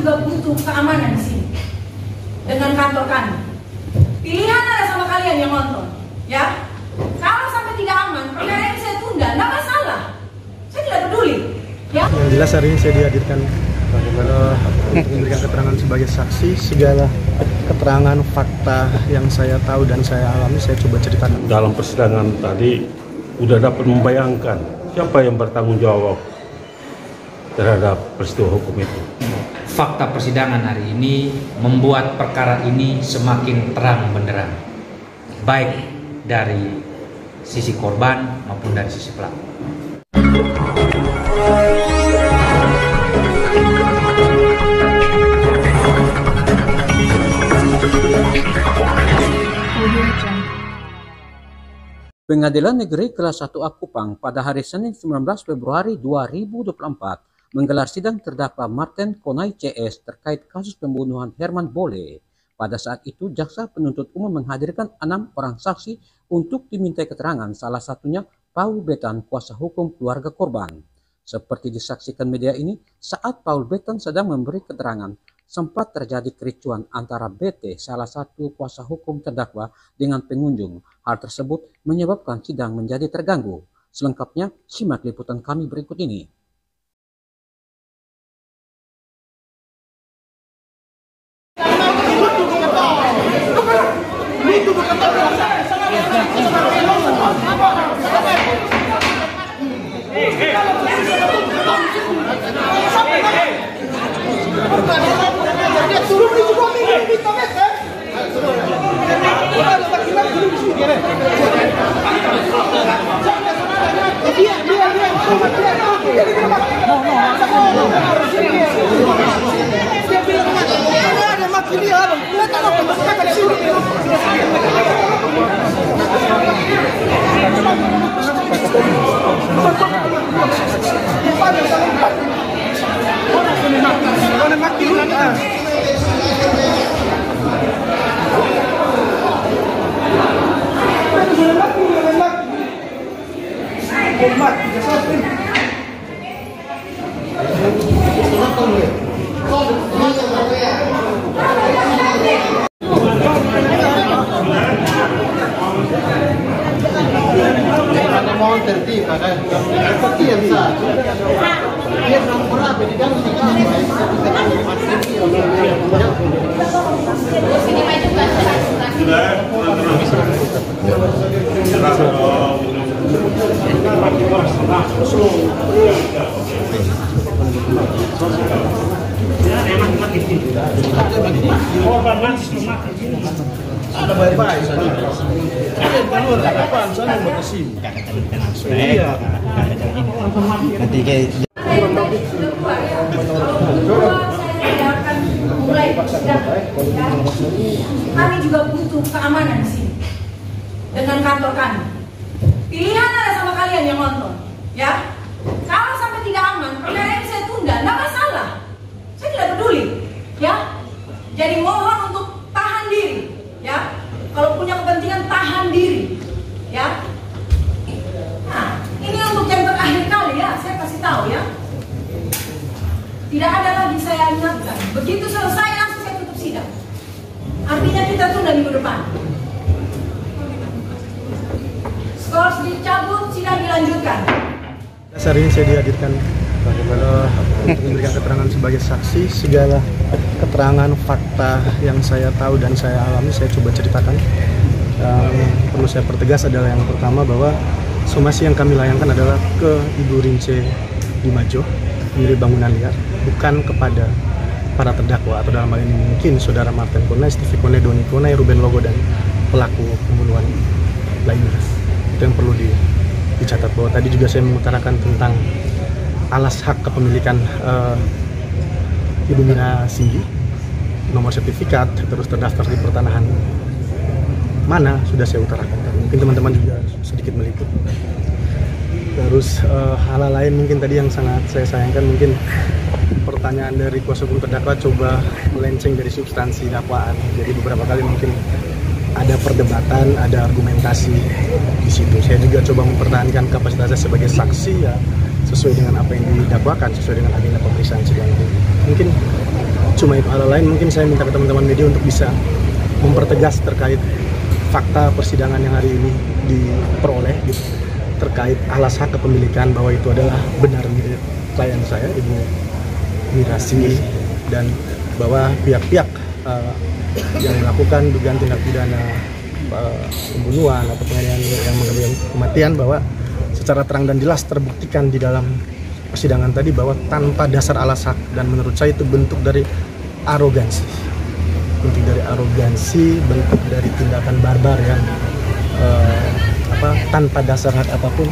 juga butuh keamanan di sini dengan kantor kami. Pilihan ada sama kalian yang nonton, ya. Kalau sampai tidak aman, perkara ini saya tunda, tidak masalah. Saya tidak peduli, ya. Yang jelas hari ini saya dihadirkan bagaimana untuk memberikan keterangan sebagai saksi. Segala keterangan fakta yang saya tahu dan saya alami saya coba ceritakan. Dalam persidangan tadi sudah dapat membayangkan siapa yang bertanggung jawab terhadap peristiwa hukum itu. Fakta persidangan hari ini membuat perkara ini semakin terang benderang, baik dari sisi korban maupun dari sisi pelaku. Pengadilan Negeri Kelas 1A Kupang pada hari Senin 19 Februari 2024 menggelar sidang terdakwa Martin Konai CS terkait kasus pembunuhan Herman Bole. Pada saat itu, jaksa penuntut umum menghadirkan 6 orang saksi untuk dimintai keterangan, salah satunya Paul Betan, kuasa hukum keluarga korban. Seperti disaksikan media ini, saat Paul Betan sedang memberi keterangan, sempat terjadi kericuan antara BT, salah satu kuasa hukum terdakwa, dengan pengunjung. Hal tersebut menyebabkan sidang menjadi terganggu. Selengkapnya, simak liputan kami berikut ini. Mohon tertib, kan? Seperti yang sah. Dia nomor berapa di dalam ada baik-baik saja. Ada keluar kapan sana mau ke sini. Iya. Nanti kayak kami juga butuh keamanan di sini dengan kantor kami. Pilihan ada sama kalian yang nonton, ya. Kalau sampai tidak aman, perkara ini saya tunda, tidak masalah. Saya tidak peduli, ya. Jadi mohon untuk tahan diri, ya. Kalau punya kepentingan tahan diri, ya. Nah, ini untuk yang terakhir kali ya, saya kasih tahu ya. Tidak ada lagi saya ingatkan. Begitu selesai langsung saya tutup sidang. Artinya kita tunda minggu depan. Skor dicabut, sidang dilanjutkan. Hari ini saya dihadirkan bagaimana untuk memberikan keterangan sebagai saksi. Segala keterangan fakta yang saya tahu dan saya alami saya coba ceritakan. Perlu saya pertegas adalah yang pertama bahwa somasi yang kami layangkan adalah ke Ibu Rince Dimajo, pemilik bangunan liar, bukan kepada para terdakwa atau dalam hal ini mungkin saudara Martin Konai, Stevie Konai, Doni Konai, Ruben Logo dan pelaku pembunuhan lainnya. Itu yang perlu dicatat, bahwa tadi juga saya mengutarakan tentang alas hak kepemilikan Ibu Mina Singgi, nomor sertifikat, terus terdaftar di pertanahan mana, sudah saya utarakan. Dan mungkin teman-teman juga sedikit meliput. Terus hal lain mungkin tadi yang sangat saya sayangkan, mungkin pertanyaan dari kuasa hukum terdakwa coba melenceng dari substansi dakwaan. Jadi beberapa kali mungkin ada perdebatan, ada argumentasi di situ. Saya juga coba mempertahankan kapasitas saya sebagai saksi ya, sesuai dengan apa yang didakwakan, sesuai dengan agenda pemeriksaan sidang ini. Mungkin cuma itu. Hal lain mungkin saya minta ke teman-teman media untuk bisa mempertegas terkait fakta persidangan yang hari ini diperoleh gitu, terkait alas hak kepemilikan, bahwa itu adalah benar milik klien saya, Ibu Mirasi, dan bahwa pihak-pihak yang melakukan dugaan tindak pidana pembunuhan atau penganiayaan yang mengakibatkan kematian, bahwa secara terang dan jelas terbuktikan di dalam persidangan tadi bahwa tanpa dasar alas hak, dan menurut saya itu bentuk dari arogansi, bentuk dari tindakan barbar yang tanpa dasar hak apapun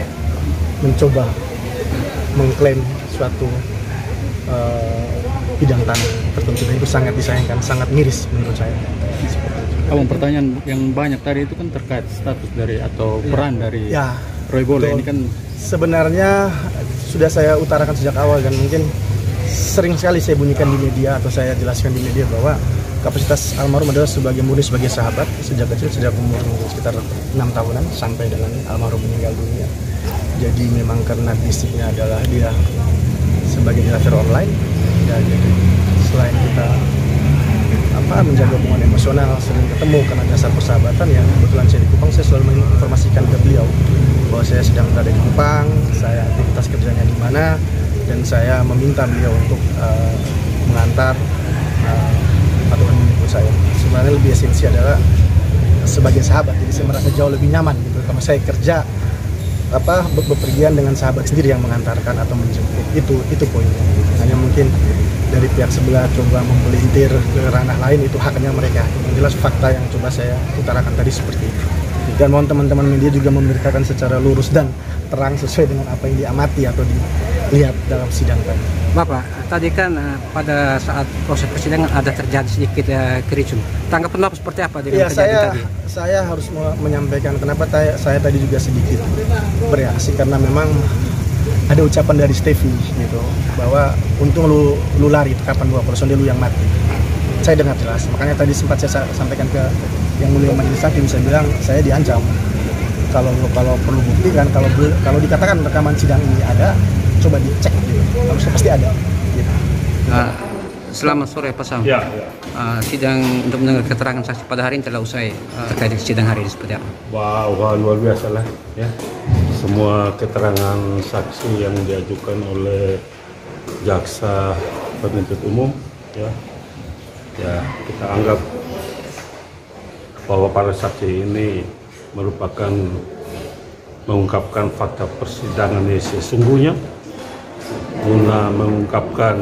mencoba mengklaim suatu bidang tanah tertentu, dan itu sangat disayangkan, sangat miris menurut saya. Abang, pertanyaan yang banyak tadi itu kan terkait status dari atau peran dari Roy Bole ini kan sebenarnya sudah saya utarakan sejak awal, dan mungkin sering sekali saya bunyikan di media atau saya jelaskan di media bahwa kapasitas almarhum adalah sebagai sahabat sejak kecil, sejak umur sekitar 6 tahunan sampai dengan almarhum meninggal dunia. Jadi memang karena basicnya adalah dia sebagai driver online, ya, jadi selain kita menjaga hubungan emosional, sering ketemu karena dasar persahabatan, yang kebetulan saya di Kupang, saya selalu menginformasikan ke beliau bahwa saya sedang berada di Kupang, saya aktivitas kerjanya di mana, dan saya meminta beliau untuk mengantar atau menjemput saya. Sebenarnya lebih esensi adalah sebagai sahabat, jadi saya merasa jauh lebih nyaman gitu kalau saya kerja bepergian dengan sahabat sendiri yang mengantarkan atau menjemput. Itu poinnya. Hanya mungkin dari pihak sebelah coba mempelintir ke ranah lain, itu haknya mereka. Yang jelas fakta yang coba saya utarakan tadi seperti itu. Dan mohon teman-teman media juga memberitakan secara lurus dan terang sesuai dengan apa yang diamati atau dilihat dalam sidang tadi. Bapak, tadi kan pada saat proses persidangan ada terjadi sedikit kericuhan. Tanggapan Bapak seperti apa dengan kejadian tadi? Saya harus menyampaikan kenapa saya tadi juga sedikit bereaksi, karena memang ada ucapan dari Steffi gitu, bahwa untung lu lari, kapan 2 personil lu yang mati. Saya dengar jelas, makanya tadi sempat saya sampaikan ke yang mulia majelis hakim, saya bilang saya diancam. Kalau perlu bukti kan, kalau dikatakan rekaman sidang ini ada, coba dicek gitu. Harusnya pasti ada gitu. Selamat sore Pak Sam. Ya. Sidang untuk mendengar keterangan saksi pada hari ini telah usai. Terkait sidang hari ini seperti apa? Wah, luar biasa lah ya. Semua keterangan saksi yang diajukan oleh jaksa penuntut umum ya kita anggap bahwa para saksi ini merupakan mengungkapkan fakta persidangan yang sesungguhnya, guna mengungkapkan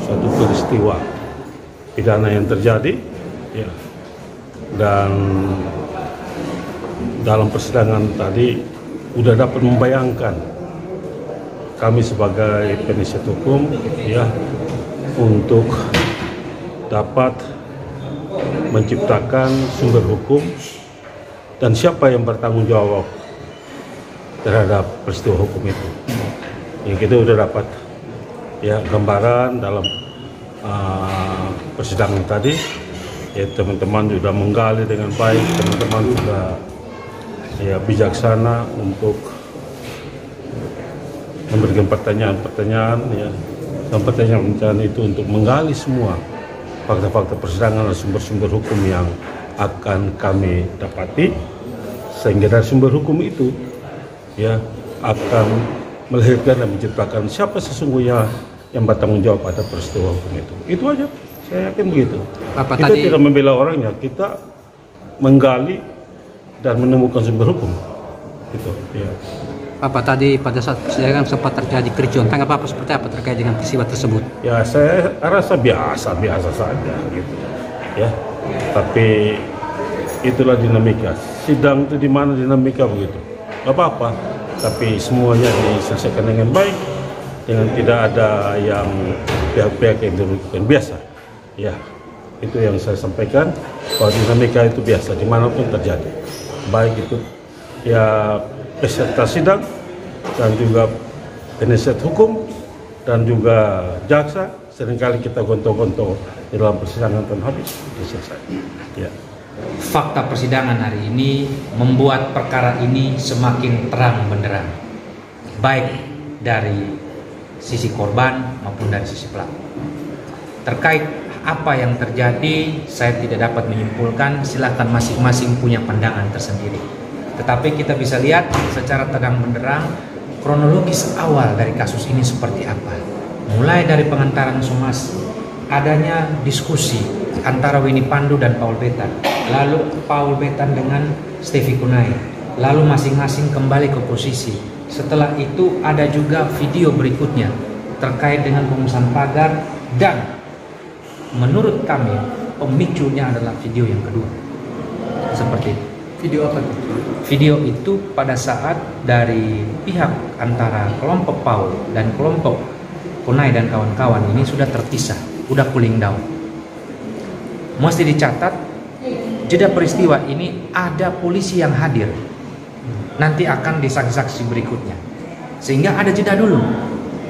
suatu peristiwa pidana yang terjadi ya. Dan dalam persidangan tadi sudah dapat membayangkan kami sebagai penasihat hukum ya, untuk dapat menciptakan sumber hukum dan siapa yang bertanggung jawab terhadap peristiwa hukum itu. Yang kita sudah dapat ya gambaran dalam persidangan tadi ya, teman-teman sudah menggali dengan baik, teman-teman sudah ya bijaksana untuk memberikan pertanyaan-pertanyaan ya, dan pertanyaan itu untuk menggali semua fakta-fakta persidangan dan sumber-sumber hukum yang akan kami dapati, sehingga dari sumber hukum itu ya akan melahirkan dan menciptakan siapa sesungguhnya yang bertanggung jawab atas peristiwa hukum itu. Itu aja, saya yakin begitu. Kita tidak membela orangnya, kita menggali dan menemukan sumber hukum. Gitu. Ya. Bapak, tadi pada saat persidangan sempat terjadi kericuhan. Tanggapan Bapak seperti apa terkait dengan peristiwa tersebut? Ya, saya rasa biasa saja gitu. Ya. Tapi itulah dinamika. Sidang itu di mana dinamika begitu. Gak apa-apa. Tapi semuanya diselesaikan dengan baik, dengan tidak ada yang pihak-pihak yang dirugikan, biasa. Ya, itu yang saya sampaikan, bahwa dinamika itu biasa dimanapun terjadi. Baik itu ya peserta sidang dan juga penasihat hukum dan juga jaksa, seringkali kita gontok-gontok di dalam persidangan dan habis selesai. Ya. Fakta persidangan hari ini membuat perkara ini semakin terang benderang, baik dari sisi korban maupun dari sisi pelaku. Terkait apa yang terjadi saya tidak dapat menyimpulkan, silahkan masing-masing punya pandangan tersendiri. Tetapi kita bisa lihat secara terang benderang kronologis awal dari kasus ini seperti apa. Mulai dari pengantaran Somasi, adanya diskusi antara Winnie Pandu dan Paul Betan, lalu Paul Betan dengan Stevi Kunai, lalu masing-masing kembali ke posisi. Setelah itu ada juga video berikutnya terkait dengan pemesan pagar, dan menurut kami pemicunya adalah video yang kedua. Seperti itu. Video apa? Video itu pada saat dari pihak antara kelompok Paul dan kelompok Kunai dan kawan-kawan ini sudah terpisah, udah cooling down. Mesti dicatat, jeda peristiwa ini ada polisi yang hadir. Nanti akan di saksi-saksi berikutnya. Sehingga ada jeda dulu.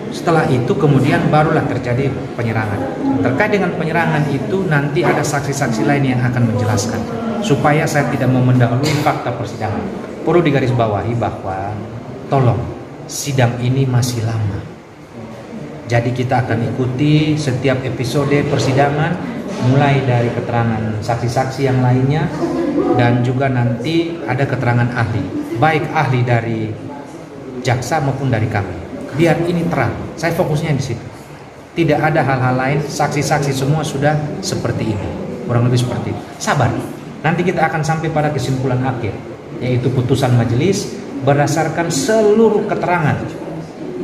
Setelah itu kemudian barulah terjadi penyerangan. Terkait dengan penyerangan itu nanti ada saksi-saksi lain yang akan menjelaskan. Supaya saya tidak mau mendahului fakta persidangan. Perlu digarisbawahi bahwa tolong, sidang ini masih lama. Jadi kita akan ikuti setiap episode persidangan, mulai dari keterangan saksi-saksi yang lainnya, dan juga nanti ada keterangan ahli, baik ahli dari jaksa maupun dari kami. Biar ini terang, saya fokusnya di situ. Tidak ada hal-hal lain, saksi-saksi semua sudah seperti ini, kurang lebih seperti itu. Sabar, nanti kita akan sampai pada kesimpulan akhir, yaitu putusan majelis berdasarkan seluruh keterangan.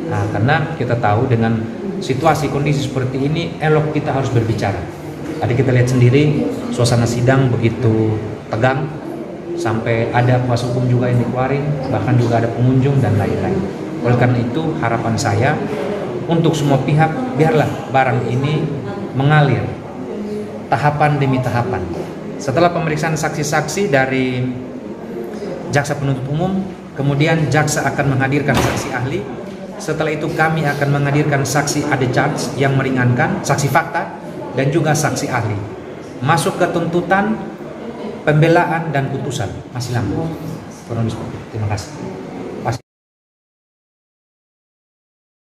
Nah, karena kita tahu dengan situasi kondisi seperti ini, elok kita harus berbicara. Tadi kita lihat sendiri suasana sidang begitu tegang, sampai ada kuasa hukum juga yang dikeluarin, bahkan juga ada pengunjung dan lain-lain. Oleh karena itu harapan saya untuk semua pihak, biarlah barang ini mengalir tahapan demi tahapan. Setelah pemeriksaan saksi-saksi dari jaksa penuntut umum, kemudian jaksa akan menghadirkan saksi ahli. Setelah itu kami akan menghadirkan saksi ade charge yang meringankan, saksi fakta, dan juga saksi ahli. Masuk ke tuntutan, pembelaan, dan putusan. Masih lama. Terima kasih.